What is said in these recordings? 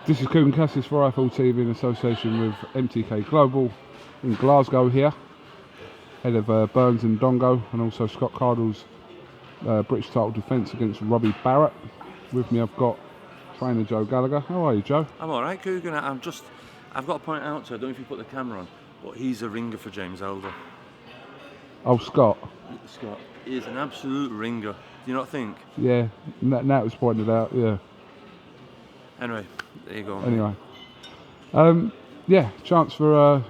This is KUGAN CASSIUS for IFL TV in association with MTK Global in Glasgow here, head of Burns and Dongo, and also Scott Cardle's British title defence against Robbie Barrett. With me I've got trainer Joe Gallagher. How are you, Joe? I'm alright, KUGAN. I've got to point out to you, I don't know if you put the camera on, but he's a ringer for James Elder. Oh, Scott? Scott, he is an absolute ringer. Do you not think? Yeah, Nat was pointed out, yeah. Anyway, there you go. Anyway. Yeah, chance for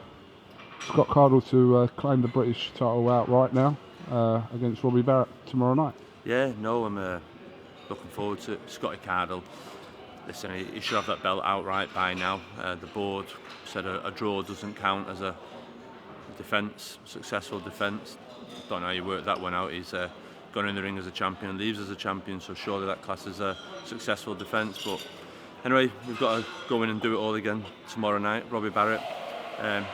Scott Cardle to claim the British title outright now against Robbie Barrett tomorrow night. Yeah, no, I'm looking forward to it. Scotty Cardle. Listen, he should have that belt outright by now. The board said a draw doesn't count as a successful defence. Don't know how you work that one out. He's gone in the ring as a champion and leaves as a champion, so surely that class is a successful defence. But anyway, we've got to go in and do it all again tomorrow night. Robbie Barrett,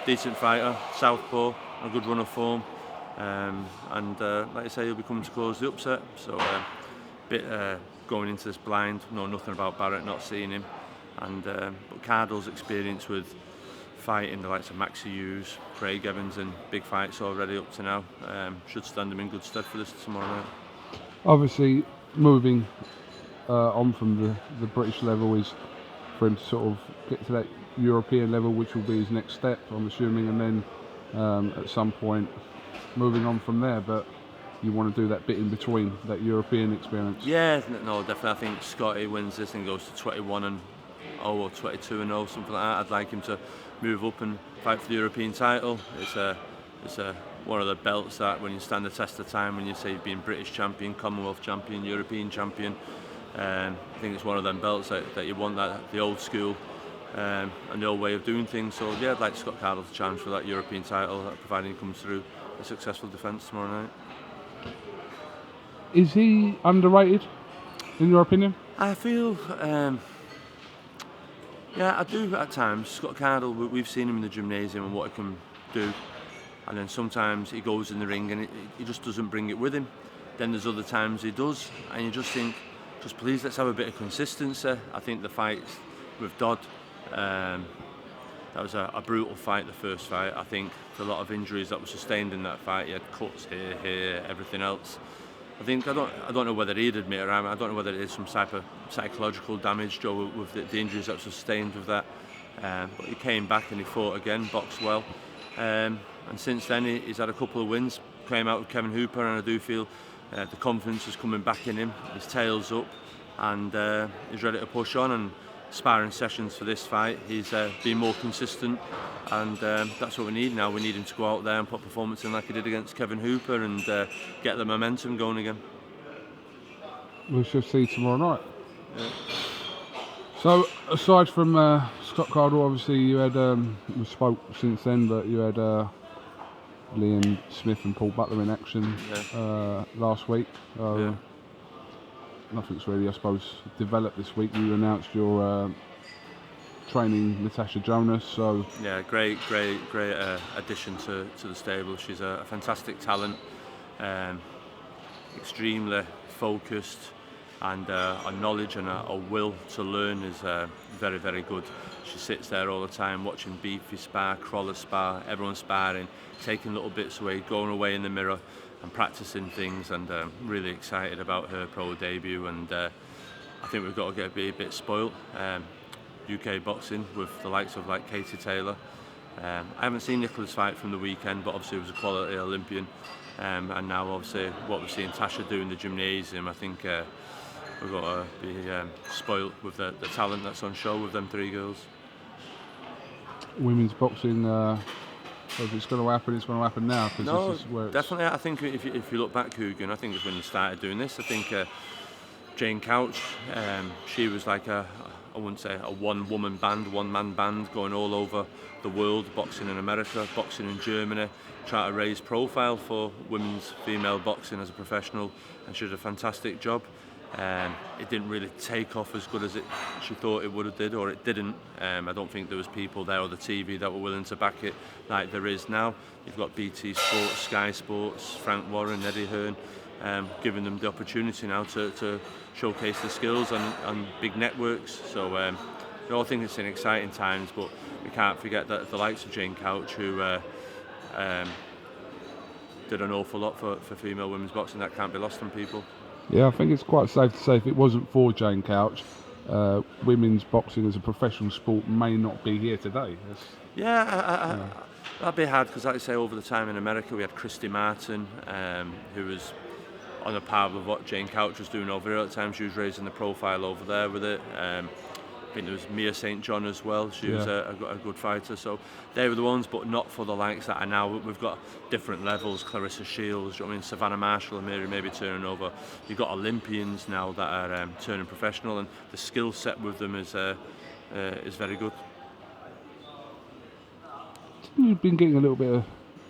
decent fighter, southpaw, a good run of form, and like I say, he'll be coming to close the upset. So going into this blind, know nothing about Barrett, not seeing him, and but Cardle's experience with fighting the likes of Maxi Hughes, Craig Evans in big fights already up to now should stand him in good stead for this tomorrow night. Obviously, moving on from the British level is for him to sort of get to that European level, which will be his next step, I'm assuming, and then at some point moving on from there. But you want to do that bit in between, that European experience. Yeah, no, definitely. I think Scotty wins this and goes to 21-0 or 22-0, something like that. I'd like him to move up and fight for the European title. It's one of the belts that, when you stand the test of time, when you say being British champion, Commonwealth champion, European champion, I think it's one of them belts that you want, that the old school and the old way of doing things. So yeah, I'd like Scott Cardle to challenge for that European title, providing he comes through a successful defence tomorrow night. Is he underrated, in your opinion? I feel, yeah, I do at times. Scott Cardle, we've seen him in the gymnasium and what he can do, and then sometimes he goes in the ring and he just doesn't bring it with him. Then there's other times he does, and you just think, just please, let's have a bit of consistency. I think the fight with Dodd, that was a brutal fight, the first fight. I think a lot of injuries that were sustained in that fight. He had cuts here, everything else. I don't know whether he'd admit it. I don't know whether it is some type of psychological damage, Joe, with the injuries that were sustained with that. But he came back and he fought again, boxed well. And since then he's had a couple of wins. Came out with Kevin Hooper, and I do feel the confidence is coming back in him. His tail's up, and he's ready to push on. And sparring sessions for this fight, he's been more consistent, and that's what we need now. We need him to go out there and put performance in like he did against Kevin Hooper and get the momentum going again. We shall see tomorrow night. Yeah. So aside from Scott Cardle, obviously you had we spoke since then, but you had Liam Smith and Paul Butler in action last week. Nothing's really, I suppose, developed this week. You announced your training Natasha Jonas, so yeah, great addition to the stable. She's a fantastic talent, extremely focused, and a knowledge and a will to learn is very, very good. She sits there all the time watching Beefy spar, Crawler spar, everyone sparring, taking little bits away, going away in the mirror and practicing things, and really excited about her pro debut. And I think we've got to be a bit spoilt. UK boxing with the likes of like Katie Taylor. I haven't seen Nicola's fight from the weekend, but obviously it was a quality Olympian. And now obviously what we're seeing Tasha do in the gymnasium, I think we've got to be spoilt with the talent that's on show with them three girls. Women's boxing, if it's going to happen, it's going to happen now. No, this is where definitely. I think if you look back, KUGAN, I think it's when you started doing this. I think Jane Couch, she was like I wouldn't say a one-man band going all over the world, boxing in America, boxing in Germany, trying to raise profile for women's female boxing as a professional, and she did a fantastic job. It didn't really take off as good as she thought it would have did, or it didn't. I don't think there was people there or the TV that were willing to back it like there is now. You've got BT Sports, Sky Sports, Frank Warren, Eddie Hearn, giving them the opportunity now to showcase their skills on big networks. So we all think it's in exciting times, but we can't forget that the likes of Jane Couch, who did an awful lot for female women's boxing, that can't be lost on people. Yeah, I think it's quite safe to say if it wasn't for Jane Couch, women's boxing as a professional sport may not be here today. That'd be hard, because like I say, over the time in America we had Christy Martin, who was on a par with what Jane Couch was doing over here at the time. She was raising the profile over there with it. I think there was Mia St. John as well. She was a good fighter. So they were the ones, but not for the likes that are now. We've got different levels. Clarissa Shields, you know what I mean? Savannah Marshall and Mary maybe turning over. You've got Olympians now that are turning professional, and the skill set with them is very good. You've been getting a little bit of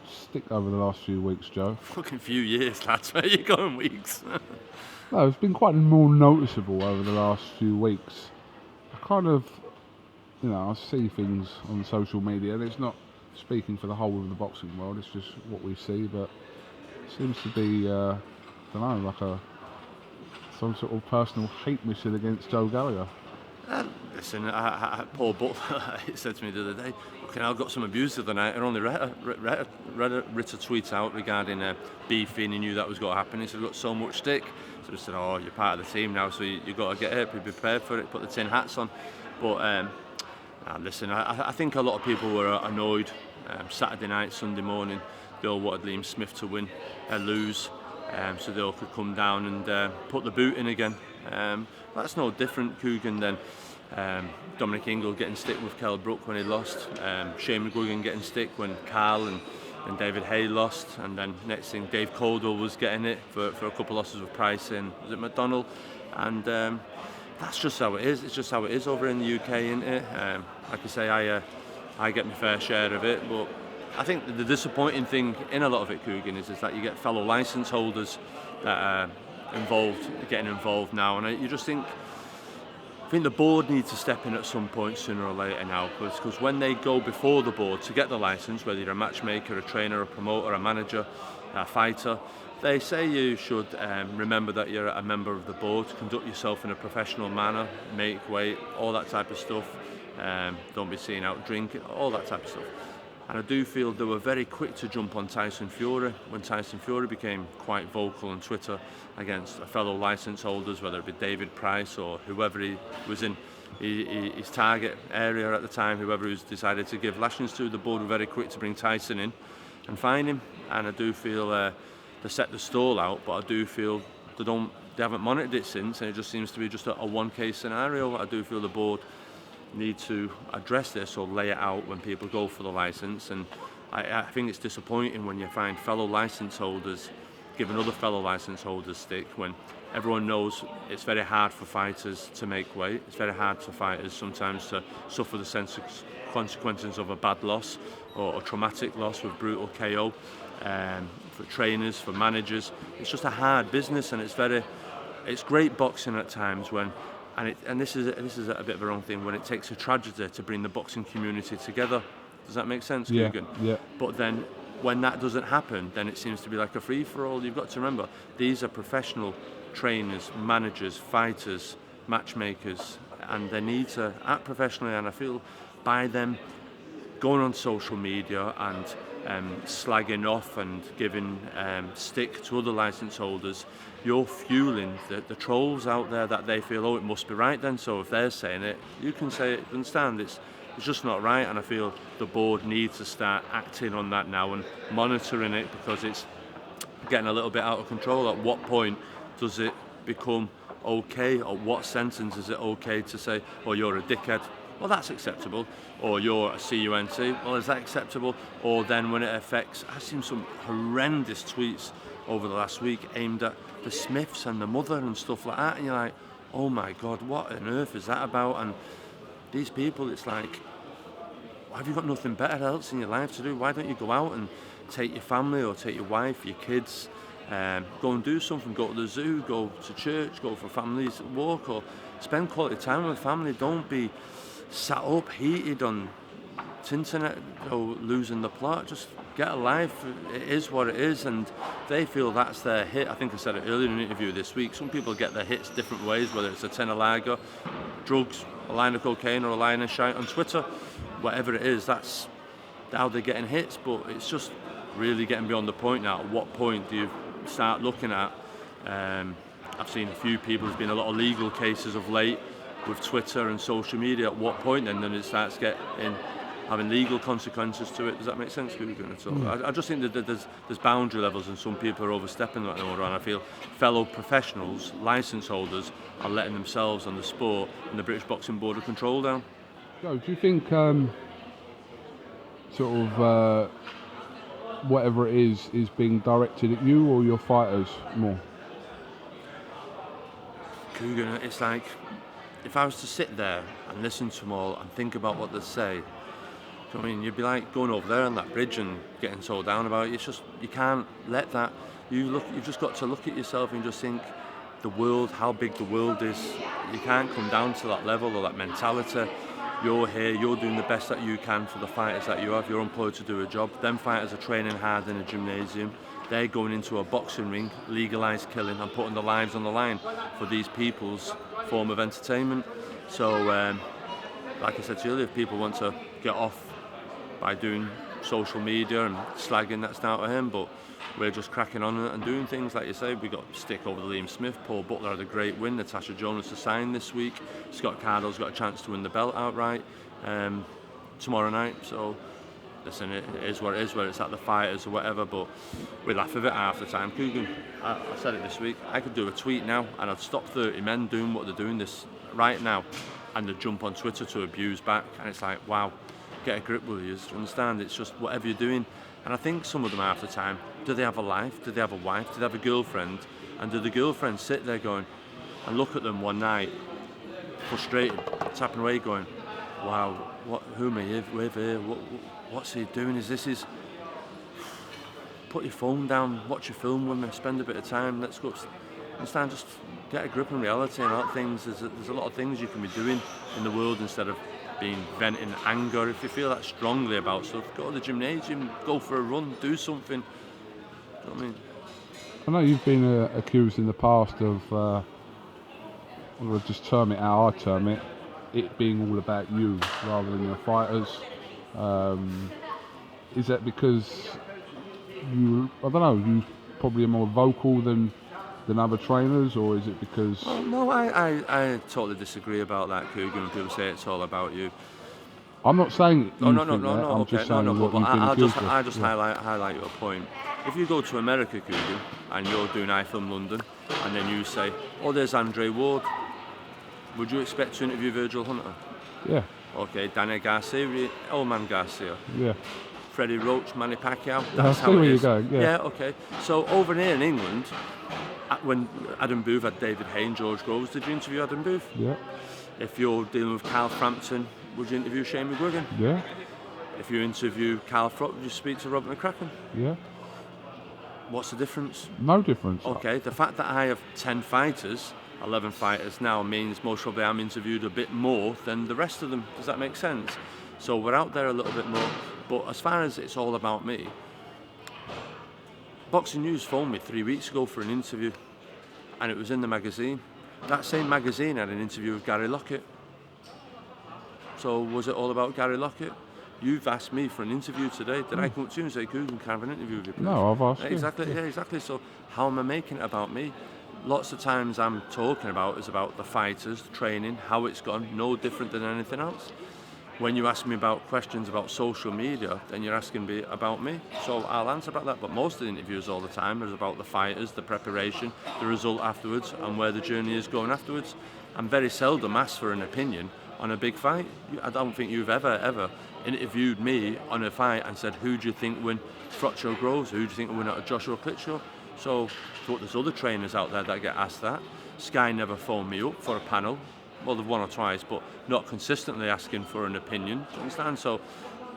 stick over the last few weeks, Joe. Fucking few years, lads. Where you going, weeks? No, it's been quite more noticeable over the last few weeks. I kind of, I see things on social media, and it's not speaking for the whole of the boxing world, it's just what we see, but it seems to be, I don't know, like some sort of personal hate mission against Joe Gallagher. Listen, Paul Butler said to me the other day, "Okay, I got some abuse the other night. I only read a tweet out regarding beefing. He knew that was going to happen. He said, I got so much stick." So I said, "Oh, you're part of the team now, so you've got to get it, be prepared for it, put the tin hats on." But listen, I think a lot of people were annoyed Saturday night, Sunday morning. They all wanted Liam Smith to lose, so they all could come down and put the boot in again. That's no different, KUGAN, than Dominic Ingle getting stick with Kell Brook when he lost, Shane McGuigan getting stick when Carl and David Hay lost, and then next thing Dave Caldwell was getting it for a couple of losses with Price and was it McDonald, and that's just how it is. It's just how it is over in the UK, isn't it? Like I say, I get my fair share of it, but I think the disappointing thing in a lot of it, KUGAN, is that you get fellow licence holders that are getting involved now, and you just think, I think the board needs to step in at some point sooner or later now, because when they go before the board to get the licence, whether you're a matchmaker, a trainer, a promoter, a manager, a fighter, they say you should remember that you're a member of the board, conduct yourself in a professional manner, make weight, all that type of stuff, don't be seen out drinking, all that type of stuff. And I do feel they were very quick to jump on Tyson Fury when Tyson Fury became quite vocal on Twitter against fellow licence holders, whether it be David Price or whoever he was in his target area at the time, whoever he was decided to give lashings to. The board were very quick to bring Tyson in and fine him, and I do feel they set the stall out, but I do feel they haven't monitored it since, and it just seems to be just a one-case scenario. I do feel the board need to address this or lay it out when people go for the licence, and I think it's disappointing when you find fellow licence holders giving other fellow licence holders stick, when everyone knows it's very hard for fighters to make weight. It's very hard for fighters sometimes to suffer the consequences of a bad loss or a traumatic loss with brutal KO. For trainers, for managers, it's just a hard business, and it's great boxing at times when, and this is a bit of a wrong thing, when it takes a tragedy to bring the boxing community together. Does that make sense, KUGAN? Yeah. But then when that doesn't happen, then it seems to be like a free-for-all. You've got to remember, these are professional trainers, managers, fighters, matchmakers, and they need to act professionally, and I feel by them going on social media and slagging off and giving stick to other licence holders, you're fueling the trolls out there that they feel, oh, it must be right then, so if they're saying it, you can say it, understand, it's just not right. And I feel the board needs to start acting on that now and monitoring it, because it's getting a little bit out of control. At what point does it become okay, or what sentence is it okay to say, oh, you're a dickhead? Well, that's acceptable. Or you're a CUNT, well, is that acceptable? Or then when it affects, I've seen some horrendous tweets over the last week aimed at the Smiths and the mother and stuff like that, and you're like, oh my God, what on earth is that about? And these people, it's like, have you got nothing better else in your life to do? Why don't you go out and take your family or take your wife, your kids, go and do something, go to the zoo, go to church, go for families walk, or spend quality time with family. Don't be sat up, heated on internet, losing the plot. Just get a life. It is what it is, and they feel that's their hit. I think I said it earlier in an interview this week. Some people get their hits different ways, whether it's a tenner lager, drugs, a line of cocaine or a line of shite on Twitter, whatever it is, that's how they're getting hits. But it's just really getting beyond the point now. At what point do you start looking at, I've seen a few people, there's been a lot of legal cases of late with Twitter and social media. At what point then it starts having legal consequences to it? Does that make sense, KUGAN, at all? I just think that there's boundary levels, and some people are overstepping that order, and I feel fellow professionals, licence holders, are letting themselves and the sport and the British Boxing Board of control down. Joe, do you think whatever it is being directed at you or your fighters more? KUGAN, it's like, if I was to sit there and listen to them all and think about what they say, I mean, you'd be like going over there on that bridge and getting so down about it. It's just, you can't let that. You've just got to look at yourself and just think, the world, how big the world is. You can't come down to that level or that mentality. You're here, you're doing the best that you can for the fighters that you have. You're employed to do a job. Them fighters are training hard in a gymnasium. They're going into a boxing ring, legalised killing, and putting their lives on the line for these people's form of entertainment. So, like I said to you earlier, if people want to get off by doing social media and slagging, that's down to him, but we're just cracking on and doing things. Like you say, we got stick over the Liam Smith. Paul Butler had a great win. Natasha Jonas to sign this week. Scott Cardle's got a chance to win the belt outright tomorrow night. So listen, it is what it is, whether it's at the fighters or whatever, but we laugh at it half the time. KUGAN, I said it this week, I could do a tweet now and I'd stop 30 men doing what they're doing this right now, and they'd jump on Twitter to abuse back, and it's like, wow, get a grip with you, understand? It's just whatever you're doing. And I think some of them half the time, do they have a life? Do they have a wife? Do they have a girlfriend? And do the girlfriend sit there going, and look at them one night, frustrated, tapping away going, wow, who am I with here? What's he doing? Put your phone down, watch a film with me, spend a bit of time, let's go, understand, just get a grip on reality and other things. There's a lot of things you can be doing in the world instead of being venting anger. If you feel that strongly about stuff, go to the gymnasium, go for a run, do something. You know what I mean? I know you've been accused in the past of, I'm going to just term it how I term it being all about you rather than your fighters. Is that because you probably are more vocal than other trainers, or is it because... Oh, no, I totally disagree about that, KUGAN, when people say it's all about you. I'm not saying No, I'm just saying what you've been accused of. I just highlight your point. If you go to America, KUGAN, and you're doing I Film London, and then you say, oh, there's Andre Ward, would you expect to interview Virgil Hunter? Yeah. Okay, Danny Garcia, Old Man Garcia. Yeah. Freddie Roach, Manny Pacquiao. That's how it is. Yeah, okay. So over here in England, when Adam Booth had David Hay and George Groves, did you interview Adam Booth? Yeah. If you're dealing with Carl Frampton, would you interview Shane McGuigan? Yeah. If you interview Carl Frott, would you speak to Robert McCracken? Yeah. What's the difference? No difference. Okay, the fact that I have 10 fighters, 11 fighters now, means most probably I'm interviewed a bit more than the rest of them. Does that make sense? So we're out there a little bit more. But as far as it's all about me, Boxing News phoned me 3 weeks ago for an interview, and it was in the magazine. That same magazine had an interview with Gary Lockett. So was it all about Gary Lockett? You've asked me for an interview today. Did I come up to you and say, KUGAN, can I have an interview with you, please? No, I've asked exactly, you. Yeah, exactly. So how am I making it about me? Lots of times I'm talking about is about the fighters, the training, how it's gone, no different than anything else. When you ask me about questions about social media, then you're asking me about me. So I'll answer about that. But most of the interviews all the time is about the fighters, the preparation, the result afterwards, and where the journey is going afterwards. I'm very seldom asked for an opinion on a big fight. I don't think you've ever interviewed me on a fight and said, who do you think win Frotcho Groves? Who do you think will win out of Joshua Klitschko? So there's other trainers out there that get asked that. Sky never phoned me up for a panel. Well, they've one or twice, but not consistently asking for an opinion. Do you understand? So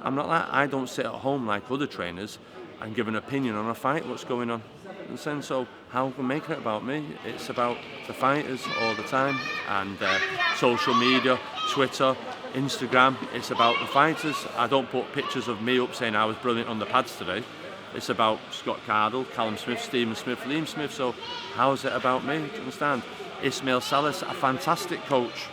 I'm not like, I don't sit at home like other trainers and give an opinion on a fight, what's going on. And so how can we make it about me? It's about the fighters all the time, and social media, Twitter, Instagram, it's about the fighters. I don't put pictures of me up saying I was brilliant on the pads today. It's about Scott Cardle, Callum Smith, Stephen Smith, Liam Smith. So how is it about me? Do you understand? Ismail Salas, a fantastic coach,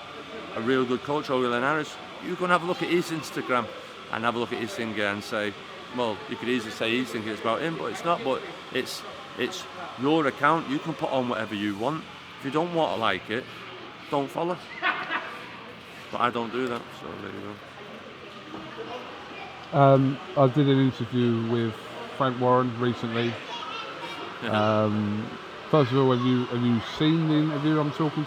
a real good coach, O'Reilly Harris, you go and have a look at his Instagram and have a look at his thing and say, well, you could easily say he's thinking it's about him, but it's not. But it's your account. You can put on whatever you want. If you don't want to like it, don't follow. But I don't do that, so there you go. I did an interview with Frank Warren recently. First of all, have you seen the interview I'm talking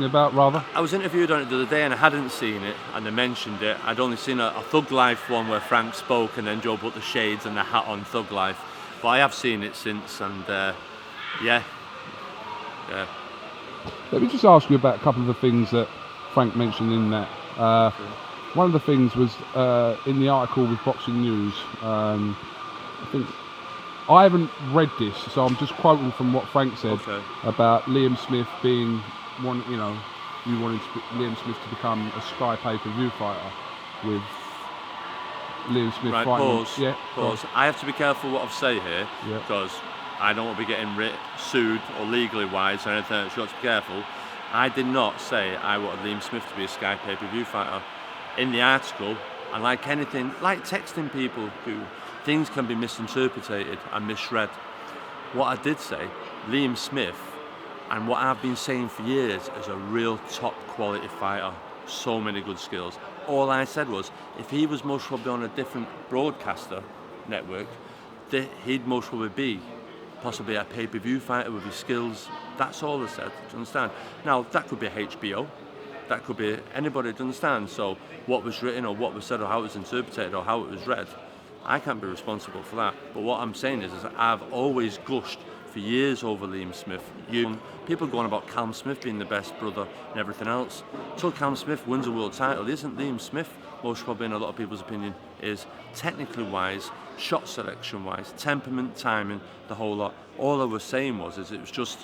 about rather? I was interviewed on it the other day and I hadn't seen it, and they mentioned it. I'd only seen a Thug Life one where Frank spoke and then Joe put the shades and the hat on Thug Life. But I have seen it since, and yeah. Let me just ask you about a couple of the things that Frank mentioned in that. One of the things was in the article with Boxing News. I think I haven't read this, so I'm just quoting from what Frank said about Liam Smith being one. You know, you wanted Liam Smith to become a Sky pay-per-view fighter with Liam Smith fighting. Pause. I have to be careful what I say here because I don't want to be getting sued or legally wise or anything. So you've got to be careful. I did not say I wanted Liam Smith to be a Sky pay-per-view fighter. In the article, and like anything, like texting people who things can be misinterpreted and misread. What I did say, Liam Smith, and what I've been saying for years, is a real top quality fighter. So many good skills. All I said was, if he was most probably on a different broadcaster network, he'd most probably be possibly a pay-per-view fighter with his skills. That's all I said, do you understand? Now, that could be HBO. That could be anybody, do you understand? So what was written or what was said or how it was interpreted or how it was read, I can't be responsible for that. But what I'm saying is that I've always gushed for years over Liam Smith. People going about Callum Smith being the best brother and everything else. Until Callum Smith wins a world title, isn't Liam Smith, most probably in a lot of people's opinion, is technically wise, shot selection wise, temperament, timing, the whole lot. All I was saying was, it was just,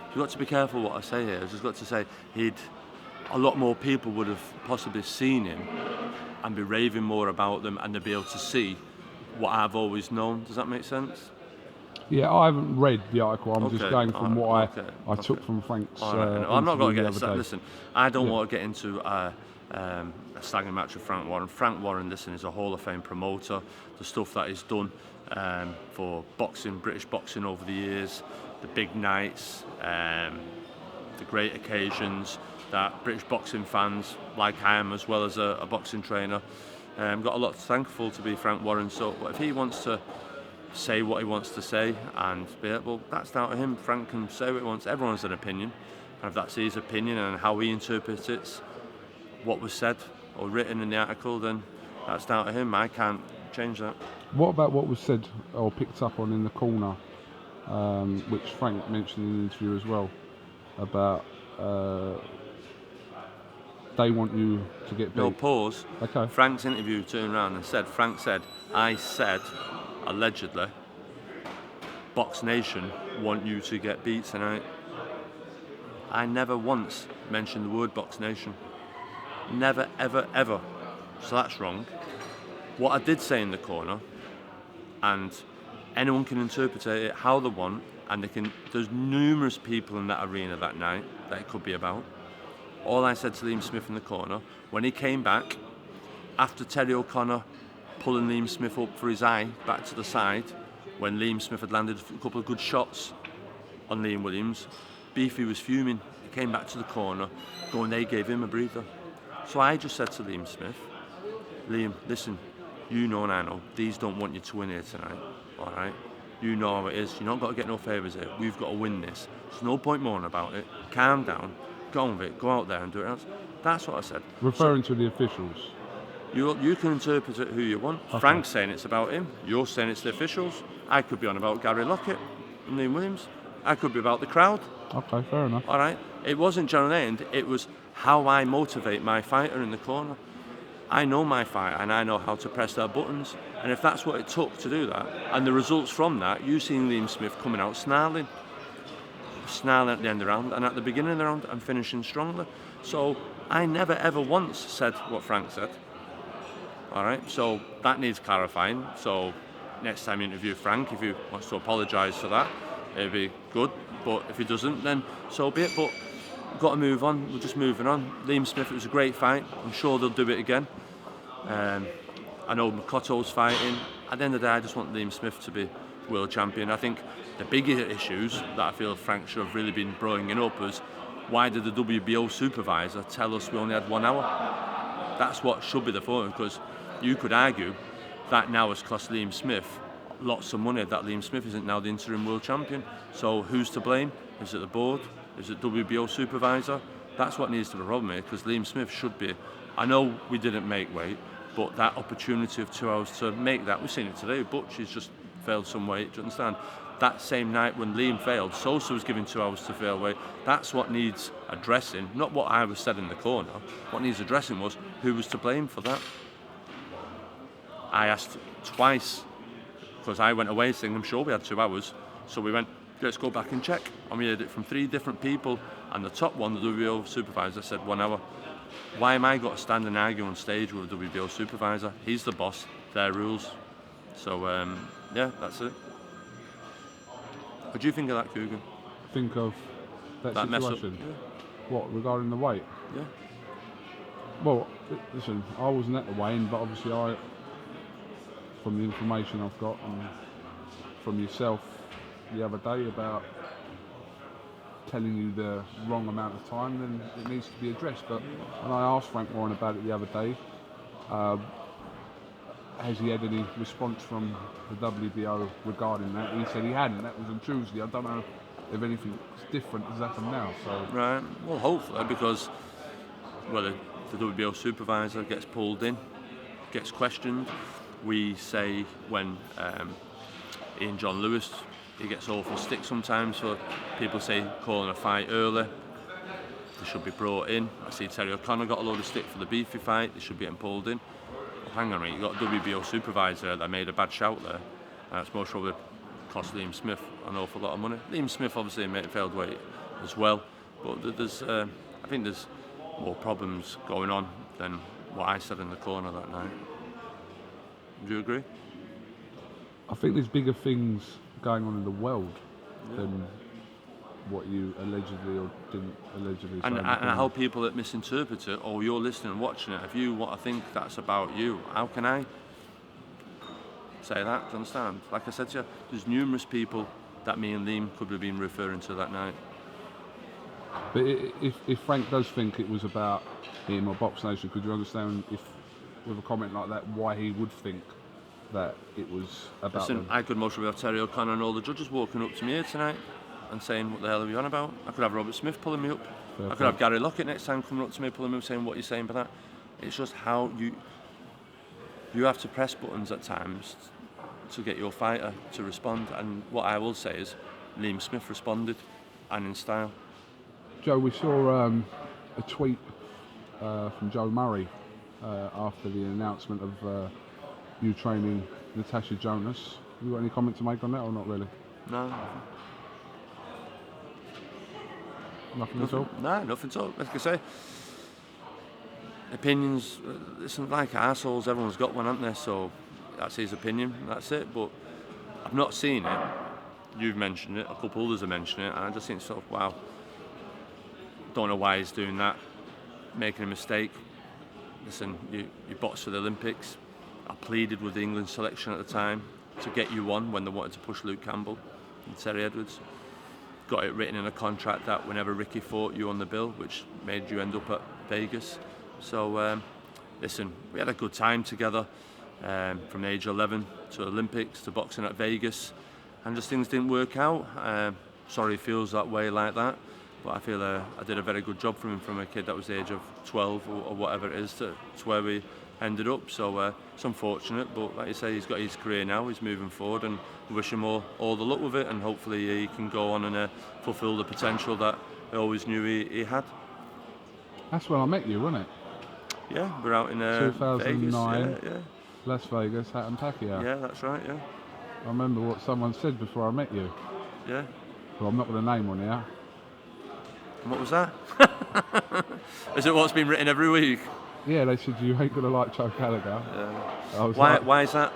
you've got to be careful what I say here. I've just got to say a lot more people would have possibly seen him and be raving more about them, and they'd be able to see what I've always known. Does that make sense? Yeah, I haven't read the article. I'm just going from what I took from Frank's. I'm not going to get into that. Listen, I don't want to get into a slagging match with Frank Warren. Frank Warren, listen, is a Hall of Fame promoter. The stuff that he's done for boxing, British boxing over the years, the big nights, the great occasions that British boxing fans, like I am, as well as a boxing trainer, got a lot thankful to be Frank Warren. So if he wants to say what he wants to say and be it, well, that's down to him. Frank can say what he wants. Everyone's an opinion, and if that's his opinion and how he interprets it, what was said or written in the article, then that's down to him. I can't change that. What about what was said or picked up on in the corner, which Frank mentioned in the interview as well, about they want you to get beat? No, pause. Okay. Frank's interview turned around and said, Frank said, I said, allegedly, BoxNation want you to get beat tonight. I never once mentioned the word BoxNation. Never, ever, ever. So that's wrong. What I did say in the corner, and anyone can interpret it how they want, and there's numerous people in that arena that night that it could be about. All I said to Liam Smith in the corner, when he came back, after Terry O'Connor pulling Liam Smith up for his eye back to the side, when Liam Smith had landed a couple of good shots on Liam Williams, Beefy was fuming. He came back to the corner, going, they gave him a breather. So I just said to Liam Smith, Liam, listen, you know and I know, these don't want you to win here tonight, all right? You know how it is. You've not got to get no favours here. We've got to win this. There's no point moaning about it. Calm down. Go on with it. Go out there and do it else. That's what I said. Referring to the officials. You can interpret it who you want. Okay. Frank's saying it's about him. You're saying it's the officials. I could be on about Gary Lockett and Liam Williams. I could be about the crowd. Okay, fair enough. All right. It wasn't John End. It was how I motivate my fighter in the corner. I know my fighter and I know how to press their buttons. And if that's what it took to do that, and the results from that, you've seen Liam Smith coming out snarling at the end of the round, and at the beginning of the round, and finishing strongly. So I never ever once said what Frank said. All right, so that needs clarifying. So next time you interview Frank, if he wants to apologise for that, it'd be good. But if he doesn't, then so be it. But got to move on. We're just moving on. Liam Smith, it was a great fight. I'm sure they'll do it again. I know Makoto's fighting. At the end of the day, I just want Liam Smith to be world champion. I think the bigger issues that I feel Frank should have really been bringing up was, why did the WBO supervisor tell us we only had 1 hour? That's what should be the focus, because you could argue that now has cost Liam Smith lots of money, that Liam Smith isn't now the interim world champion. So who's to blame? Is it the board? Is it WBO supervisor? That's what needs to be the problem here, because Liam Smith should be. I know we didn't make weight, but that opportunity of 2 hours to make that, we've seen it today, Butch just failed some weight, do you understand? That same night when Liam failed, Sosa was given 2 hours to fail weight. That's what needs addressing, not what I was said in the corner. What needs addressing was, who was to blame for that? I asked twice, because I went away saying I'm sure we had 2 hours, so we went, let's go back and check, and we heard it from 3 different people, and the top one, the WBO supervisor, said 1 hour. Why am I got to stand and argue on stage with the WBO supervisor? He's the boss, their rules. So yeah, that's it. What do you think of that, KUGAN? Think of that situation. Yeah. What, regarding the weight? Yeah. Well, listen, I wasn't at the weigh-in, but obviously from the information I've got and from yourself the other day about telling you the wrong amount of time, then it needs to be addressed. But when I asked Frank Warren about it the other day, has he had any response from the WBO regarding that? He said he hadn't. That was on Tuesday. I don't know if anything different has happened now. So Right. Well, hopefully, because the WBO supervisor gets pulled in, gets questioned. We say when Ian John Lewis, he gets awful stick sometimes for people say calling a fight early. They should be brought in. I see Terry O'Connor got a load of stick for the beefy fight. They should be getting pulled in. Well, hang on a minute, you got a WBO supervisor that made a bad shout there. And it's most probably cost Liam Smith an awful lot of money. Liam Smith obviously made failed weight as well, but there's I think there's more problems going on than what I said in the corner that night. Do you agree? I think there's bigger things going on in the world than what you allegedly or didn't allegedly say. And how people that misinterpret it, or you're listening and watching it, if you want to think that's about you, how can I say that? Do you understand? Like I said to you, there's numerous people that me and Liam could have been referring to that night. But if Frank does think it was about him or BoxNation, could you understand if, with a comment like that, why he would think that it was about Listen, them? I could most probably have Terry O'Connor and all the judges walking up to me here tonight and saying, what the hell are you on about? I could have Robert Smith pulling me up. Fair I could point. have Gary Lockett next time coming up to me, pulling me up, saying, what are you saying about that? It's just how you have to press buttons at times to get your fighter to respond. And what I will say is, Liam Smith responded, and in style. Joe, we saw a tweet from Joe Murray after the announcement of you training Natasha Jonas. You got any comment to make on that, or not really? No, Nothing at all? No, nothing at all. Like I say, opinions, listen, like arseholes, everyone's got one, haven't they? So that's his opinion, that's it. But I've not seen it. You've mentioned it, a couple others have mentioned it, and I just think sort of, wow, don't know why he's doing that, making a mistake. Listen, you boxed for the Olympics. I pleaded with the England selection at the time to get you on when they wanted to push Luke Campbell and Terry Edwards. Got it written in a contract that whenever Ricky fought, you on the bill, which made you end up at Vegas. So, listen, we had a good time together, from the age of 11 to Olympics to boxing at Vegas, and just things didn't work out. Sorry he feels that way like that, but I feel I did a very good job from him, from a kid that was the age of 12 or whatever it is to where we ended up. So it's unfortunate, but like you say, he's got his career now, he's moving forward, and we wish him all the luck with it, and hopefully he can go on and fulfil the potential that I always knew he had. That's when I met you, wasn't it? Yeah, we're out in 2009, Vegas. Yeah. Las Vegas, Hatton Pacquiao. Yeah, that's right, yeah. I remember what someone said before I met you. Yeah. Well, I'm not going to name one here. And what was that? Is it what's been written every week? Yeah, they said you ain't going to like Joe Gallagher. Yeah. I was Why? like, Why is that?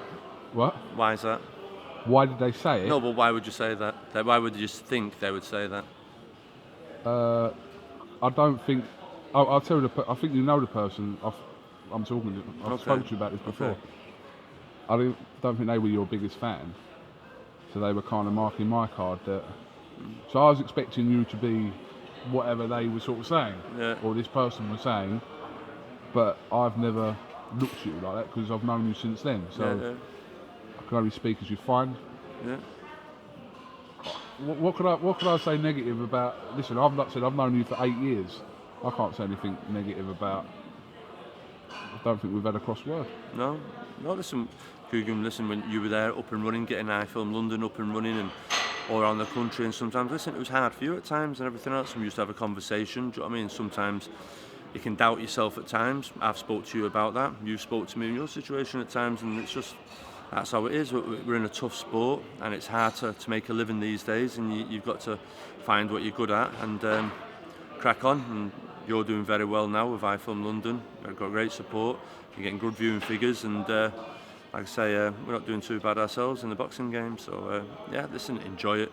what? Why is that? Why did they say it? No, but why would you say that? Why would you think they would say that? I don't think. I'll tell you. I think you know the person. I'm talking to. I've Okay. spoken to you about this before. Okay. I don't think they were your biggest fan, so they were kind of marking my card that. So I was expecting you to be whatever they were sort of saying, Yeah. or this person was saying, but I've never looked at you like that because I've known you since then. So Yeah. I can only speak as you find. Yeah. What could I say negative about? Listen, I've not said I've known you for 8 years. I can't say anything negative about. I don't think we've had a cross word. No. Listen, KUGAN. Listen, when you were there, up and running, getting iFilm London up and running, and all around the country, and sometimes, listen, it was hard for you at times and everything else. And we used to have a conversation. Do you know what I mean? Sometimes you can doubt yourself at times. I've spoke to you about that. You spoke to me in your situation at times, and it's just. That's how it is. We're in a tough sport, and it's hard to make a living these days. And you've got to find what you're good at and crack on. And you're doing very well now with iFilm London. You've got great support. You're getting good viewing figures, and like I say, we're not doing too bad ourselves in the boxing game. So yeah, listen, enjoy it.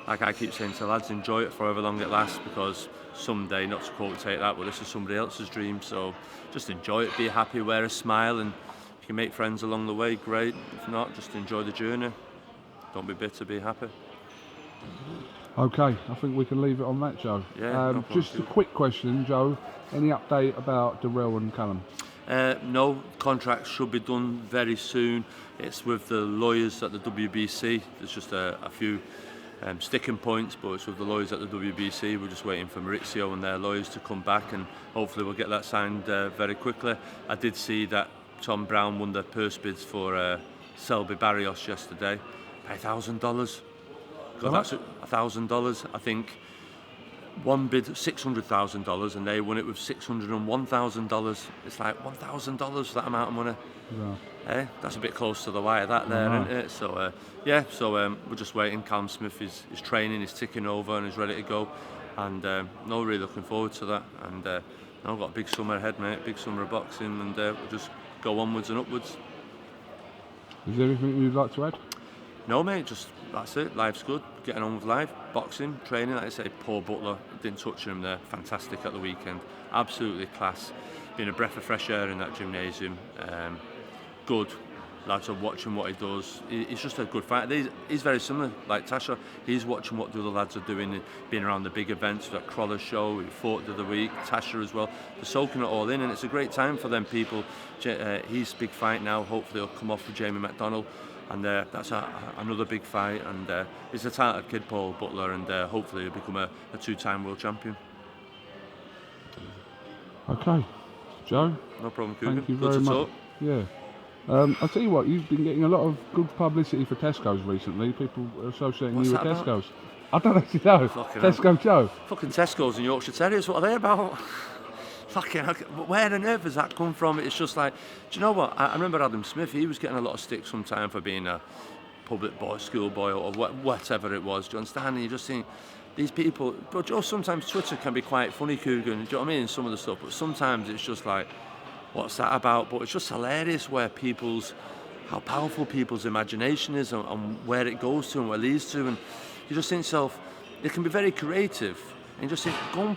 Like I keep saying to lads, enjoy it for however long it lasts, because someday, not to quote-take that, but this is somebody else's dream. So just enjoy it. Be happy. Wear a smile. And if you make friends along the way, great. If not, just enjoy the journey. Don't be bitter, be happy. Okay, I think we can leave it on that, Joe. Yeah, no problem. Just a quick question, Joe. Any update about Darrell and Callum? No, contracts should be done very soon. It's with the lawyers at the WBC. There's just a few sticking points, but it's with the lawyers at the WBC. We're just waiting for Maurizio and their lawyers to come back, and hopefully we'll get that signed very quickly. I did see that Tom Brown won the purse bids for Selby Barrios yesterday. Pay $1,000. That's $1,000. I think one bid $600,000, and they won it with $601,000. It's like $1,000 for that amount of money. Yeah. That's a bit close to the wire, that there, isn't it? So yeah. So we're just waiting. Callum Smith is training, is ticking over, and is ready to go. And no, really looking forward to that. And I've got a big summer ahead, mate. Big summer of boxing, and we'll just go onwards and upwards. Is there anything you'd like to add? No, mate, just that's it. Life's good. Getting on with life. Boxing, training. Like I say, Paul Butler, didn't touch him there. Fantastic at the weekend. Absolutely class. Been a breath of fresh air in that gymnasium. Good. Lads are watching what he does. He's just a good fighter. He's very similar, like Tasha. He's watching what the other lads are doing, being around the big events, that Crawler show, he fought the other week, Tasha as well. They're soaking it all in, and it's a great time for them people. He's big fight now. Hopefully he'll come off with Jamie McDonnell, and that's another big fight. And he's a talented kid, Paul Butler, and hopefully he'll become a two-time world champion. Okay, Joe. No problem, KUGAN. Thank you Good very to much. talk. Yeah. I'll tell you what, you've been getting a lot of good publicity for Tesco's recently. People are associating What's you with that about? Tesco's. I don't actually know. Fucking Tesco Joe. Fucking Tesco's and Yorkshire Terriers, what are they about? Fucking, where on earth has that come from? It's just like, do you know what? I remember Adam Smith, he was getting a lot of stick sometime for being a public boy, school boy, or whatever it was. Do you understand? And you just think, these people, but Joe, sometimes Twitter can be quite funny, KUGAN, do you know what I mean? Some of the stuff, but sometimes it's just like, what's that about? But it's just hilarious how powerful people's imagination is, and where it goes to and where it leads to. And you just think to yourself, it can be very creative. And you just think, go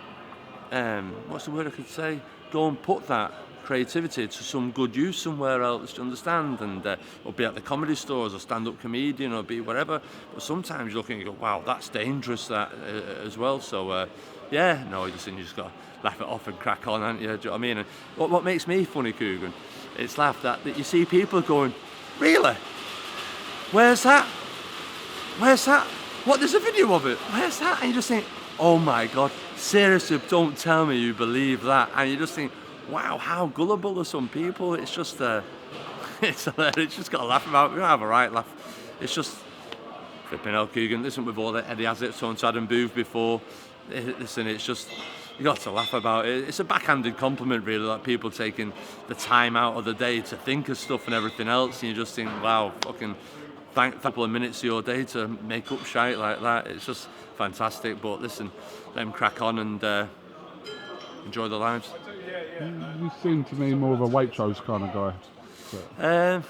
and, what's the word I could say? Go and put that creativity to some good use somewhere else, do you understand? And or be at the comedy stores, or stand-up comedian, or be whatever. But sometimes you look and you go, wow, that's dangerous, that as well. So yeah, no, you just got to laugh it off and crack on, aren't you? Do you know what I mean? And what makes me funny, KUGAN, it's laughed at that you see people going, really? Where's that? Where's that? What, there's a video of it? Where's that? And you just think, oh my God, seriously, don't tell me you believe that. And you just think, wow, how gullible are some people? It's just, it's hilarious. It's just got to laugh about it. We don't have a right laugh. It's just, flipping hell, KUGAN, listen, we've all Eddie Hazlitt, on Adam Booth before. Listen, it's just, you got to laugh about it. It's a backhanded compliment, really, like people taking the time out of the day to think of stuff and everything else, and you just think, wow, fucking thank a couple of minutes of your day to make up shite like that. It's just fantastic. But listen, let them crack on and enjoy their lives. You seem to me more of a Waitrose kind of guy.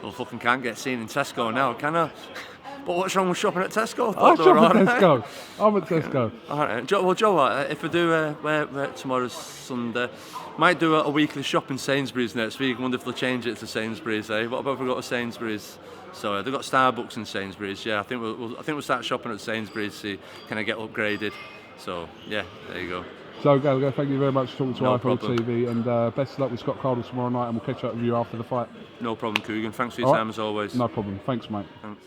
Well, fucking can't get seen in Tesco now, can I? But what's wrong with shopping at Tesco? I shop at Right. Tesco. I'm at Tesco. All right. Well, Joe, if I do where tomorrow's Sunday, might do a weekly shop in Sainsbury's next week. I wonder if they'll change it to Sainsbury's. What about if we got a Sainsbury's? So they've got Starbucks in Sainsbury's. Yeah, I think we'll start shopping at Sainsbury's. See, can I get upgraded? So yeah, there you go. So Gallagher, thank you very much for talking to No iFL problem. TV, and best of luck with Scott Cardle tomorrow night, and we'll catch up with you after the fight. No problem, Kugan. Thanks for your All right. time as always. No problem. Thanks, mate. Thanks.